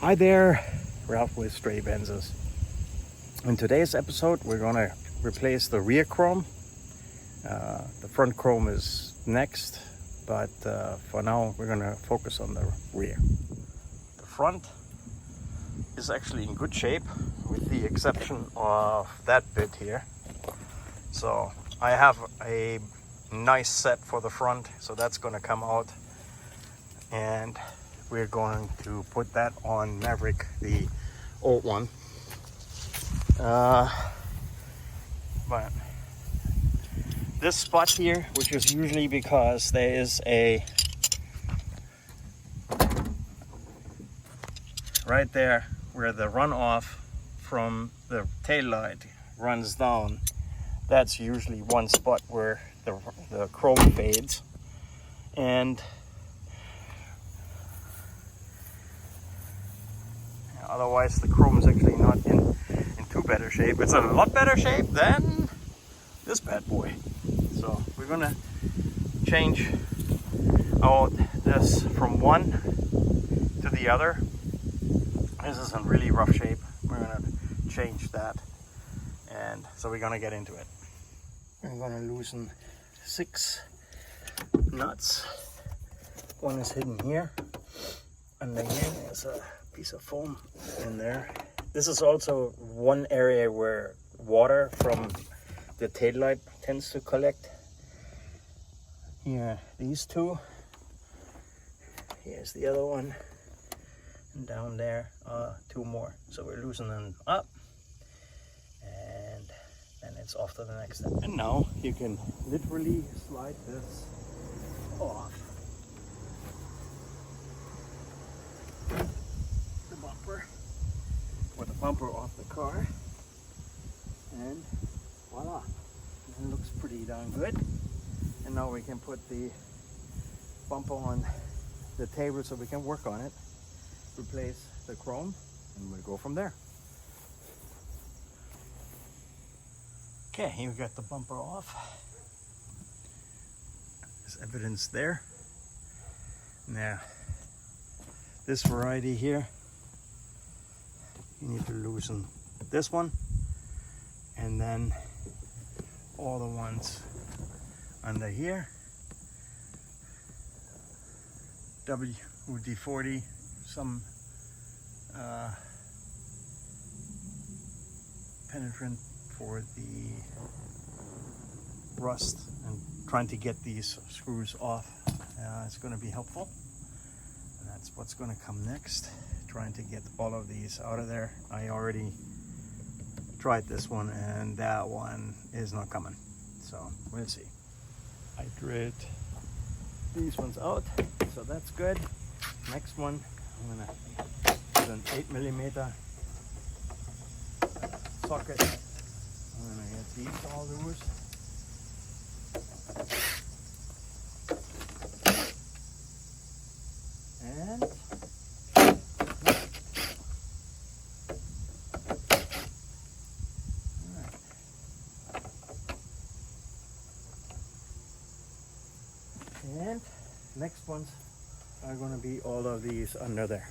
Hi there, Ralph with Stray Benzes. In today's episode, we're gonna replace the rear chrome. The front chrome is next, but for now, we're gonna focus on the rear. The front is actually in good shape, with the exception of that bit here. So I have a nice set for the front, so that's gonna come out, and we're going to put that on Maverick, the old one. But this spot here, which is usually because there is a right there where the runoff from the tail light runs down, that's usually one spot where the chrome fades. And otherwise the chrome is actually not in too better shape. It's in a lot better shape than this bad boy. So we're gonna change out this from one to the other. This is in really rough shape. We're gonna change that, and so we're gonna get into it. We're gonna loosen 6 nuts. One is hidden here, and again there's a piece of foam in there. This is also one area where water from the taillight tends to collect. Here, these two. Here's the other one. And down there, 2 more. So we're loosening them up. And then it's off to the next step. And now you can literally slide this off the bumper, or the bumper off the car, and voila, it looks pretty darn good. And now we can put the bumper on the table so we can work on it, replace the chrome, and we'll go from there. Okay, here we got the bumper off. There's evidence there. Now, this variety here, you need to loosen this one, and then all the ones under here. WD-40, some penetrant for the rust, and trying to get these screws off. It's going to be helpful, and that's what's going to come next, trying to get all of these out of there. I already tried this one, and that one is not coming, so we'll see. I drilled these ones out, so that's good. Next one, I'm gonna use an 8mm socket. I'm gonna get these all loose. And and next ones are going to be all of these under there.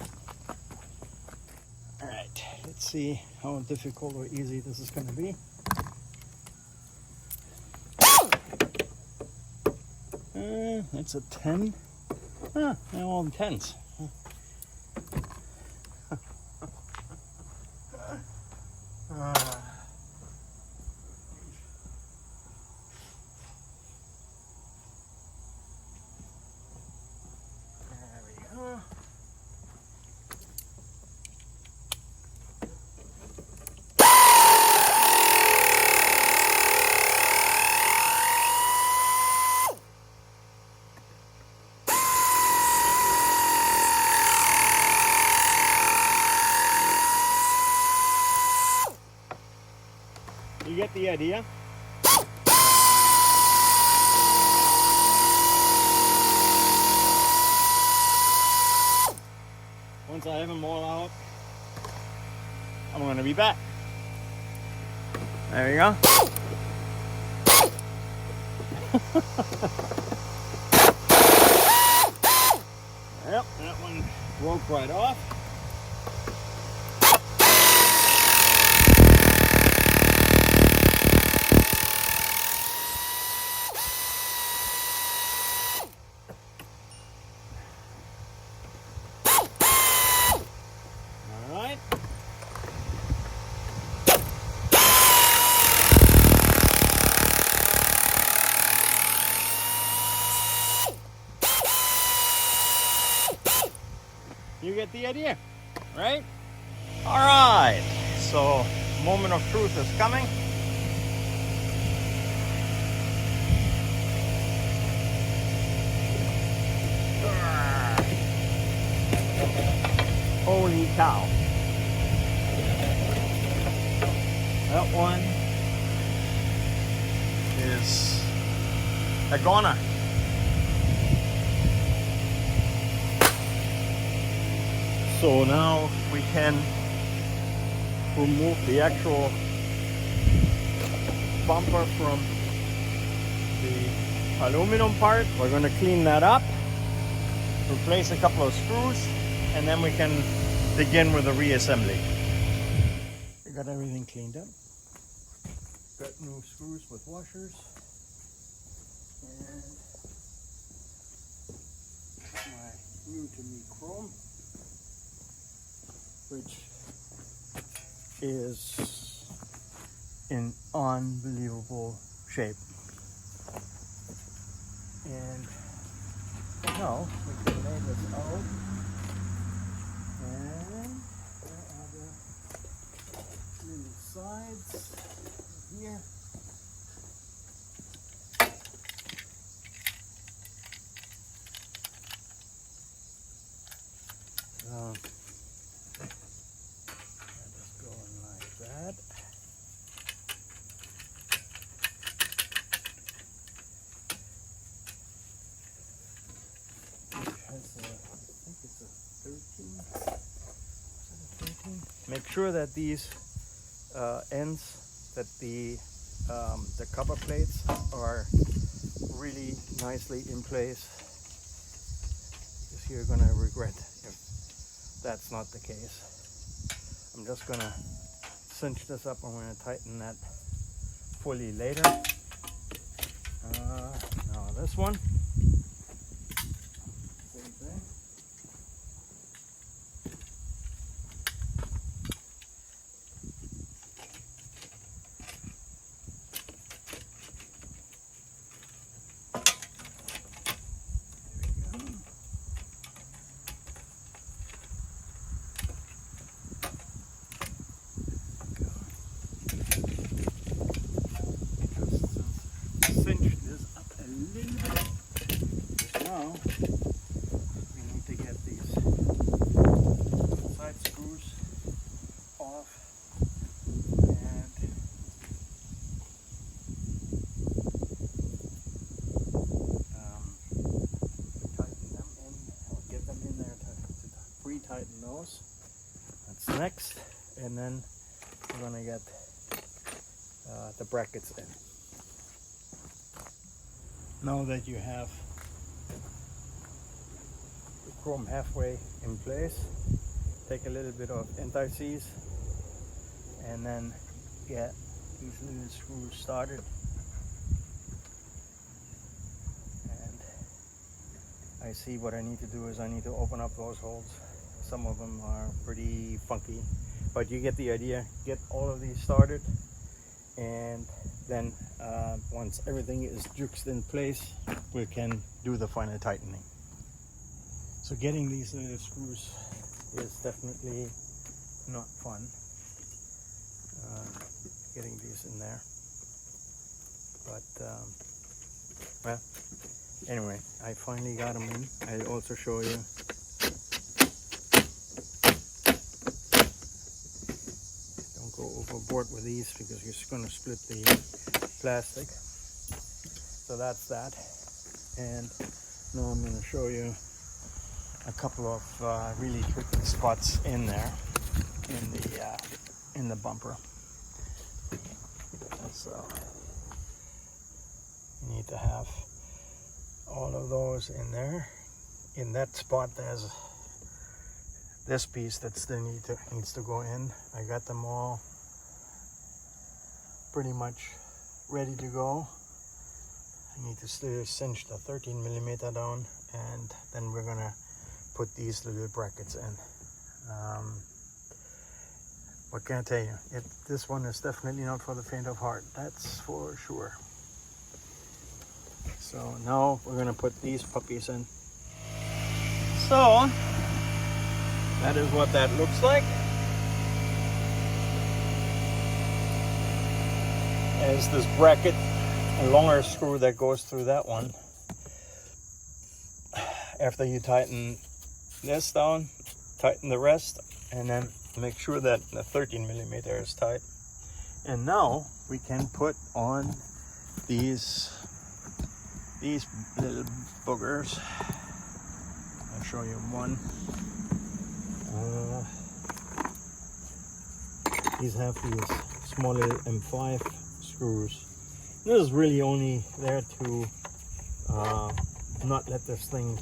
All right, let's see how difficult or easy this is going to be. That's a 10. They're all 10s. You get the idea? Once I have them all out, I'm going to be back. There you go. Yep, that one broke right off. the idea, right? All right, so moment of truth is coming. Holy cow. That one is a goner. So now we can remove the actual bumper from the aluminum part. We're going to clean that up, replace a couple of screws, and then we can begin with the reassembly. We got everything cleaned up. Got new screws with washers. And my new to me chrome, which is in unbelievable shape. And now we can lay this out. And there are the little sides here. Just going like that. Which has I think it's a 13. Is it a 13? Make sure that these ends, that the cover plates are really nicely in place, because you're gonna regret if that's not the case. I'm just gonna cinch this up. I'm gonna tighten that fully later. Now this one, same thing. Cinch this up a little bit. Now we need to get these side screws off and tighten them in, or get them in there to pre-tighten those. That's next, and then we're gonna get the brackets in. Now that you have the chrome halfway in place, take a little bit of anti-seize and then get these little screws started. And I see what I need to do is I need to open up those holes. Some of them are pretty funky, but you get the idea. Get all of these started, and then once everything is juxed in place, we can do the final tightening. So getting these little screws is definitely not fun, getting these in there, but well, anyway, I finally got them in. I'll also show you. Don't go overboard with these because you're just going to split the plastic. So that's that. And now I'm going to show you a couple of really tricky spots in there in the bumper. So you need to have all of those in there. In that spot there's this piece that still needs to go in. I got them all pretty much ready to go. I need to still cinch the 13mm down, and then we're gonna put these little brackets in. What can I tell you? This one is definitely not for the faint of heart, that's for sure. So now we're gonna put these puppies in. So that is what that looks like. There's this bracket, a longer screw that goes through that one. After you tighten this down, tighten the rest, and then make sure that the 13 millimeter is tight. And now we can put on these little boogers. I'll show you one. These have these small little M5 screws. This is really only there to not let this thing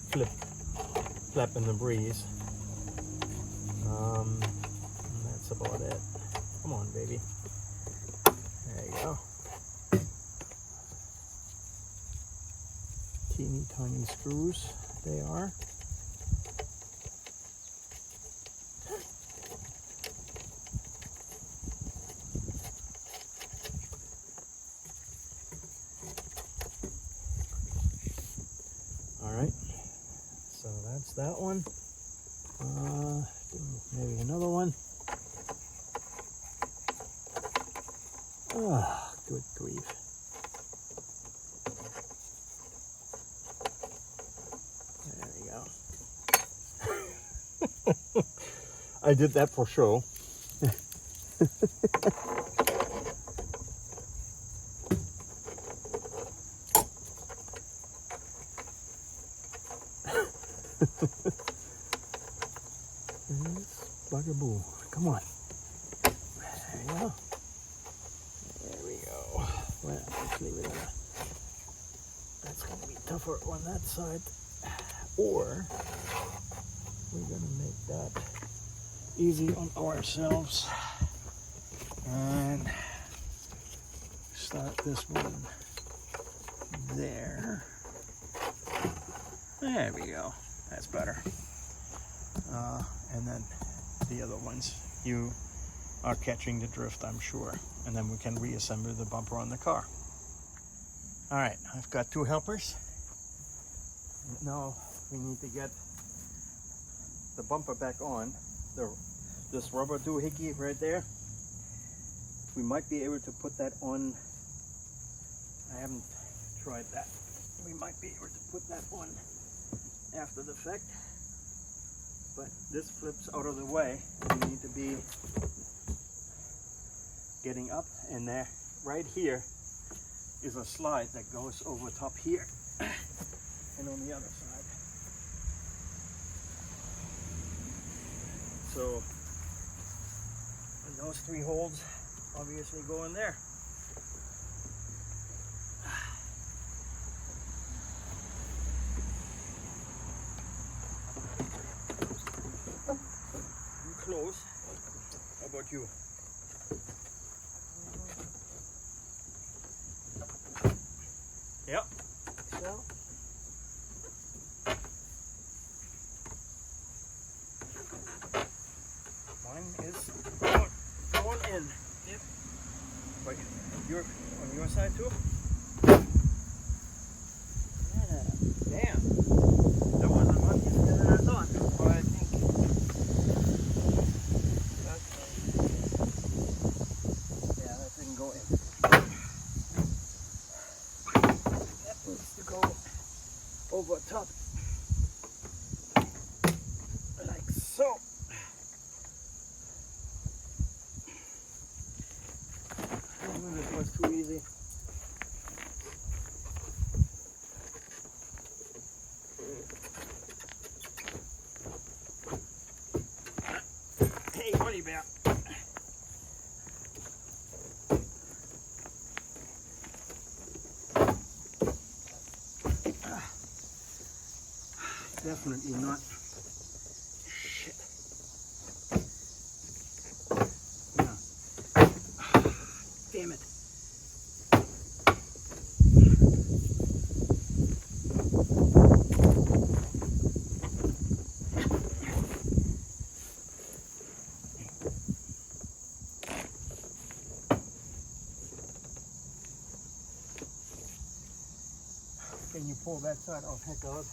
flap in the breeze. That's about it. Come on, baby. There you go. Teeny tiny screws they are. Alright, so that's that one. Maybe another one. Ah, good grief. There we go. I did that for show. Bugaboo. Come on. There you go. There we go. Well, actually, that's going to be tougher on that side. Or we're going to make that easy on ourselves and start this one there. There we go. That's better. And then the other ones, you are catching the drift, I'm sure. And then we can reassemble the bumper on the car. All right, I've got two helpers. Now we need to get the bumper back on. This rubber doohickey right there. We might be able to put that on. I haven't tried that. We might be able to put that on after the fact. But this flips out of the way. We need to be getting up, and there, right here, is a slide that goes over top here, and on the other side. So, and those three holes obviously go in there. Close. How about you? Yep. So. Mine is going in. Yep. But you're on your side too? Yeah. Damn. That wasn't much easier than I thought. But I think go in. That needs to go over top, like so. Oh, this was too easy. Hey, buddy bear. Definitely not. Shit. No. Damn it. Can you pull that side off, heck out?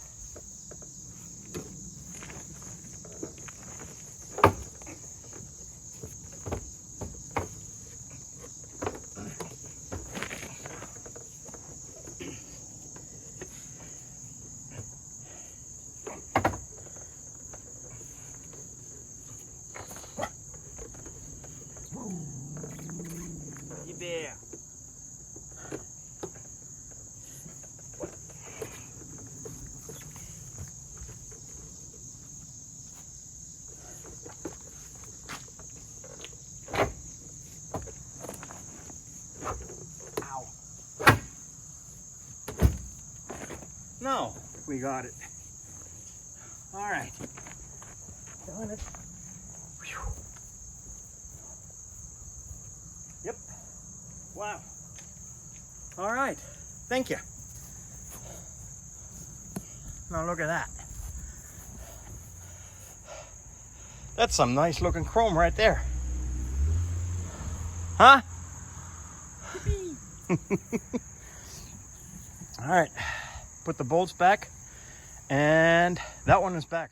we got it. All right. Done it. Whew. Yep. Wow. All right. Thank you. Now look at that. That's some nice looking chrome right there. Huh? All right. Put the bolts back, and that one is back.